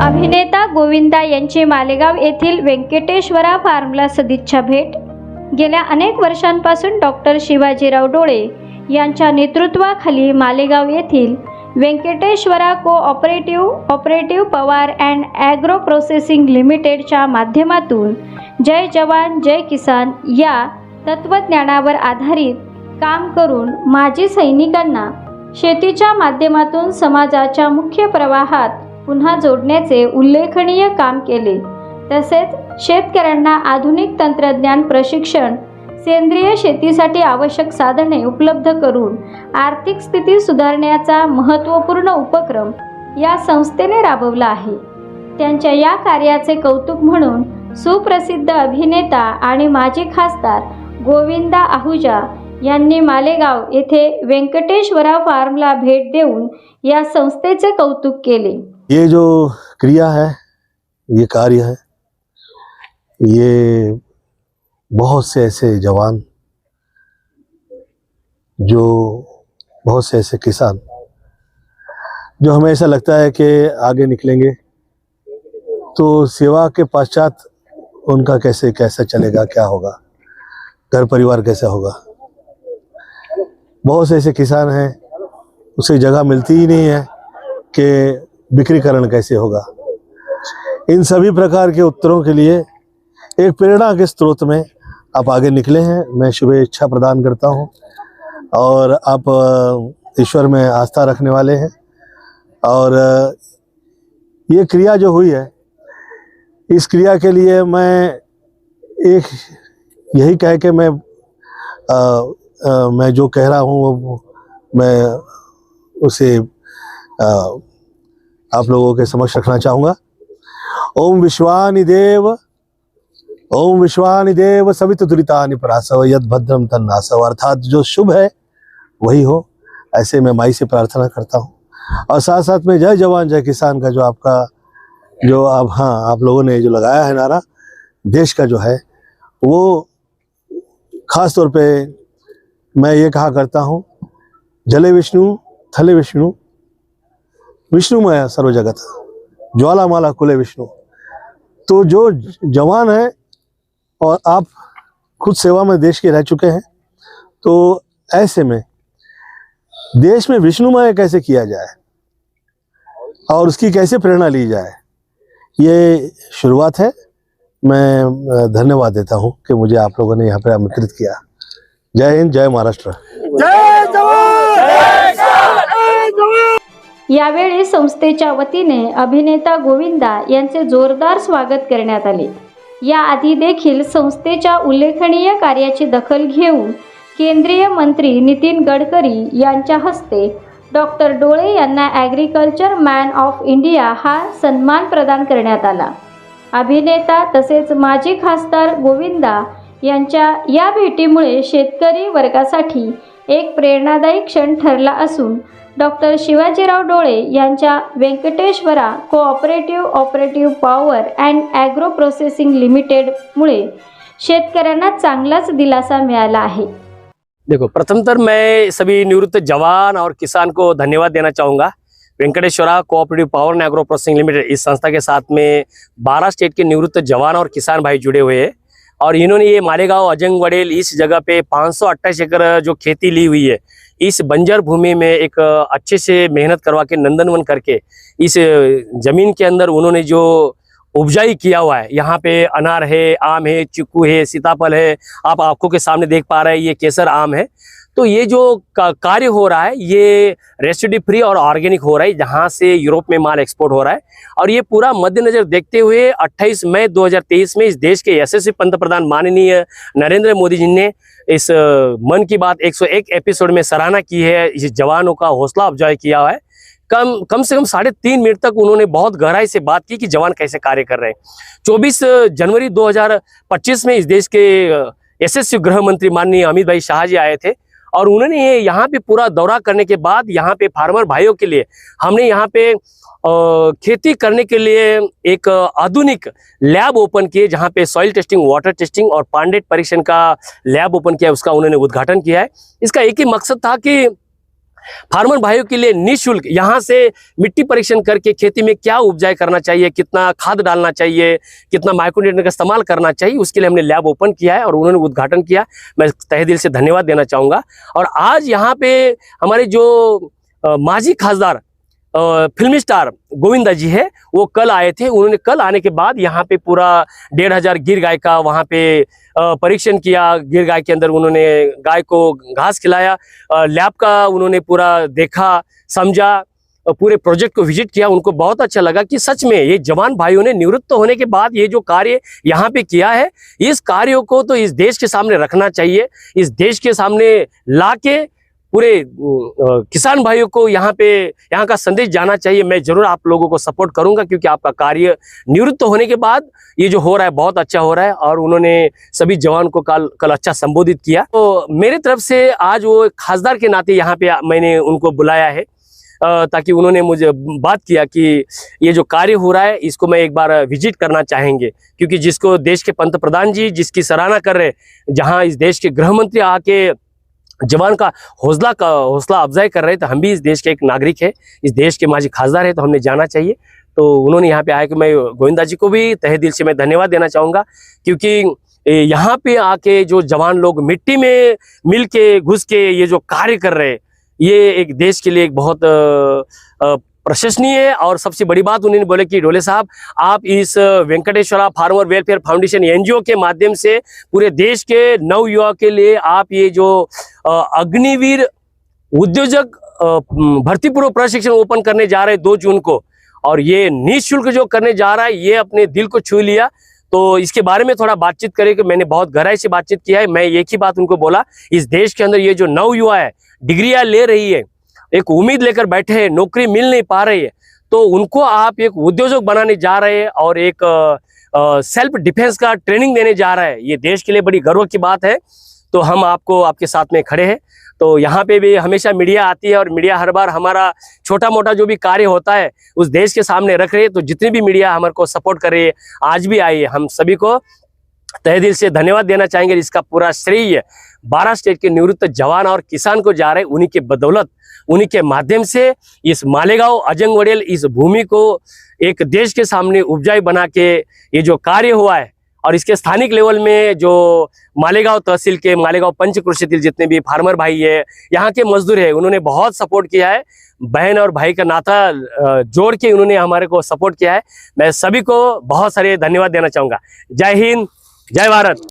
अभिनेता गोविंदा यांची मालेगाव येथील व्यंकटेश्वरा फार्मला सदिच्छा भेट। गेल्या अनेक वर्षांपासून डॉक्टर शिवाजीराव डोळे यांच्या नेतृत्वाखाली मालेगाव येथील Venkateshwara cooperative Pawar and agro processing लिमिटेडच्या माध्यमातून जय जवान जय किसान या तत्त्वज्ञानावर आधारित काम करून माजी सैनिकांना शेतीच्या माध्यमातून समाजाच्या मुख्य प्रवाहात पुन्हा जोडण्याचे उल्लेखनीय काम केले। तसेच शेतकऱ्यांना आधुनिक तंत्रज्ञान प्रशिक्षण, सेंद्रिय शेतीसाठी आवश्यक साधने उपलब्ध करून आर्थिक स्थिती सुधारण्याचा महत्त्वपूर्ण उपक्रम या संस्थेने राबवला आहे। त्यांच्या या कार्याचे कौतुक म्हणून सुप्रसिद्ध अभिनेता आणि माजी खासदार गोविंदा आहुजा यांनी मालेगाव येथे व्यंकटेश्वरा फार्मला भेट देऊन या संस्थेचे कौतुक केले। ये जो क्रिया है, ये कार्य है, ये बहुत से ऐसे जवान, जो बहुत से ऐसे किसान जो हमें ऐसा लगता है कि आगे निकलेंगे तो सेवा के पश्चात उनका कैसे चलेगा, क्या होगा, घर परिवार कैसे होगा। बहुत से ऐसे किसान हैं, उसे जगह मिलती ही नहीं है कि बिक्रीकरण कैसे होगा। इन सभी प्रकार के उत्तरों के लिए एक प्रेरणा के स्रोत में आप आगे निकले हैं। मैं शुभेच्छा प्रदान करता हूं और आप ईश्वर में आस्था रखने वाले हैं। और ये क्रिया जो हुई है, इस क्रिया के लिए मैं एक यही कह के मैं जो कह रहा हूँ मैं उसे आप लोगों के समक्ष रखना चाहूँगा। ओम विश्वानि देव सवितुरितानि परासव यद भद्रम तन्नासव। अर्थात जो शुभ है वही हो, ऐसे मैं माई से प्रार्थना करता हूँ। और साथ साथ में जय जवान जय किसान का जो आपका जो आप लोगों ने जो लगाया है नारा देश का जो है, वो खास तौर पे मैं ये कहा करता हूँ, जले विष्णु थले विष्णु विष्णुमय सर्व जगत ज्वालामाला कुले विष्णु। तो जो जवान है और आप खुद सेवा में देश के रह चुके हैं, तो ऐसे में देश में विष्णुमय कैसे किया जाए और उसकी कैसे प्रेरणा ली जाए, ये शुरुआत है। मैं धन्यवाद देता हूं कि मुझे आप लोगों ने यहाँ पर आमंत्रित किया। जय हिंद, जय महाराष्ट्र। जय जवान जय किसान। यावेळी संस्थेच्या वतीने अभिनेता गोविंदा यांचे जोरदार स्वागत करण्यात आले। याआधी देखील संस्थेच्या उल्लेखनीय कार्याची दखल घेऊन केंद्रीय मंत्री नितीन गडकरी यांच्या हस्ते डॉक्टर डोळे यांना ॲग्रिकल्चर मॅन ऑफ इंडिया हा सन्मान प्रदान करण्यात आला। अभिनेता तसेच माजी खासदार गोविंदा यांच्या या भेटीमुळे शेतकरी वर्गासाठी एक प्रेरणादायी क्षण ठरला असून डॉक्टर शिवाजीराव डोळे यांच्या Venkateshwara cooperative power and agro processing limited मुळे शेतकऱ्यांना चांगलाच दिलासा मिळाला आहे। देखो, प्रथमतर मैं सभी निवृत्त जवान और किसान को धन्यवाद देना चाहूँगा। Venkateshwara cooperative power and agro processing limited इस संस्था के साथ में 12 स्टेट के निवृत्त जवान और किसान भाई जुड़े हुए हैं और इन्होंने ये मालेगांव अजंग वडेल इस जगह पे 528 एकड़ जो खेती ली हुई है, इस बंजर भूमि में एक अच्छे से मेहनत करवा के नंदनवन करके इस जमीन के अंदर उन्होंने जो उपजाई किया हुआ है, यहाँ पे अनार है, आम है, चीकू है, सीताफल है, आप आंखों के सामने देख पा रहे हैं, ये केसर आम है। तो ये जो कार्य हो रहा है ये रेसिड्यू फ्री और ऑर्गेनिक हो रहा है, जहाँ से यूरोप में माल एक्सपोर्ट हो रहा है। और ये पूरा मद्देनजर देखते हुए 28 मई 2023 में इस देश के यशस्वी पंतप्रधान माननीय नरेंद्र मोदी जी ने इस मन की बात 101 एपिसोड में सराहना की है, इस जवानों का हौसला अफजाई किया है। कम से कम 3.5 मिनट तक उन्होंने बहुत गहराई से बात की कि जवान कैसे कार्य कर रहे हैं। 24 जनवरी 2025 में इस देश के यशस्वी गृह मंत्री माननीय अमित भाई शाह जी आए थे और उन्होंने यहाँ पे पूरा दौरा करने के बाद यहाँ पे फार्मर भाइयों के लिए हमने यहाँ पे खेती करने के लिए एक आधुनिक लैब ओपन किए, जहाँ पे सॉइल टेस्टिंग, वाटर टेस्टिंग और पांडेट परीक्षण का लैब ओपन किया, उसका उन्होंने उद्घाटन किया है। इसका एक ही मकसद था कि फार्मर भाइयों के लिए निःशुल्क यहाँ से मिट्टी परीक्षण करके खेती में क्या उपजाई करना चाहिए, कितना खाद डालना चाहिए, कितना माइक्रोन्यूट्रिएंट का इस्तेमाल करना चाहिए, उसके लिए हमने लैब ओपन किया है और उन्होंने उद्घाटन किया। मैं तहे दिल से धन्यवाद देना चाहूँगा। और आज यहाँ पे हमारे जो माजी खासदार फिल्मी स्टार गोविंदा जी है, वो कल आए थे। उन्होंने कल आने के बाद यहाँ पे पूरा 1500 गिर गाय का वहाँ पे परीक्षण किया। गिर गाय के अंदर उन्होंने गाय को घास खिलाया, लैब का उन्होंने पूरा देखा, समझा, पूरे प्रोजेक्ट को विजिट किया। उनको बहुत अच्छा लगा कि सच में ये जवान भाइयों ने निवृत्त होने के बाद ये जो कार्य यहाँ पे किया है, इस कार्यों को तो इस देश के सामने रखना चाहिए, इस देश के सामने ला के पूरे किसान भाइयों को यहाँ का संदेश जाना चाहिए। मैं जरूर आप लोगों को सपोर्ट करूंगा, क्योंकि आपका कार्य निवृत्त होने के बाद ये जो हो रहा है बहुत अच्छा हो रहा है। और उन्होंने सभी जवान को कल अच्छा संबोधित किया। तो मेरे तरफ से आज वो खासदार के नाते यहाँ पे मैंने उनको बुलाया है, ताकि उन्होंने मुझे बात किया कि ये जो कार्य हो रहा है इसको मैं एक बार विजिट करना चाहेंगे, क्योंकि जिसको देश के पंत प्रधान जी जिसकी सराहना कर रहे, जहाँ इस देश के गृह मंत्री आके जवान का हौसला अफजाई कर रहे, तो हम भी इस देश के एक नागरिक है, इस देश के माजी खासदार है, तो हमने जाना चाहिए। तो उन्होंने यहाँ पे आए कि मैं गोविंदा जी को भी तहे दिल से मैं धन्यवाद देना चाहूँगा, क्योंकि यहाँ पे आके जो जवान लोग मिट्टी में मिल के घुस के ये जो कार्य कर रहे, ये एक देश के लिए एक बहुत प्रशंसनीय है। और सबसे बड़ी बात उन्होंने बोले कि ढोले साहब, आप इस Venkateshwara farmer welfare foundation NGO के माध्यम से पूरे देश के नव युवा के लिए आप ये जो अग्निवीर उद्योजक भर्ती पूर्व प्रशिक्षण ओपन करने जा रहे हैं 2 जून को, और ये निःशुल्क जो करने जा रहा है, ये अपने दिल को छू लिया। तो इसके बारे में थोड़ा बातचीत करें कि मैंने बहुत गहराई से बातचीत किया है। मैं एक ही बात उनको बोला, इस देश के अंदर ये जो नव युवा है, डिग्रियां ले रही है, एक उम्मीद लेकर बैठे हैं, नौकरी मिल नहीं पा रही है, तो उनको आप एक उद्योजक बनाने जा रहे हैं और एक सेल्फ डिफेंस का ट्रेनिंग देने जा रहा है। ये देश के लिए बड़ी गर्व की बात है। तो हम आपके साथ में खड़े हैं। तो यहाँ पे भी हमेशा मीडिया आती है और मीडिया हर बार हमारा छोटा मोटा जो भी कार्य होता है उस देश के सामने रख रहे हैं। तो जितनी भी मीडिया हमारे को सपोर्ट कर रही है, आज भी आई है, हम सभी को तहे दिल से धन्यवाद देना चाहेंगे। इसका पूरा श्रेय 12 स्टेट के निवृत्त जवान और किसान को जा रहे हैं। उन्हीं के बदौलत, उन्हीं के माध्यम से इस मालेगांव अजंग वडेल इस भूमि को एक देश के सामने उपजाऊ बना के ये जो कार्य हुआ है, और इसके स्थानिक लेवल में जो मालेगांव तहसील के मालेगांव पंचक्रोशीतील जितने भी फार्मर भाई है, यहाँ के मजदूर है, उन्होंने बहुत सपोर्ट किया है। बहन और भाई का नाता जोड़ के उन्होंने हमारे को सपोर्ट किया है। मैं सभी को बहुत सारे धन्यवाद देना चाहूँगा। जय हिंद, जय भारत।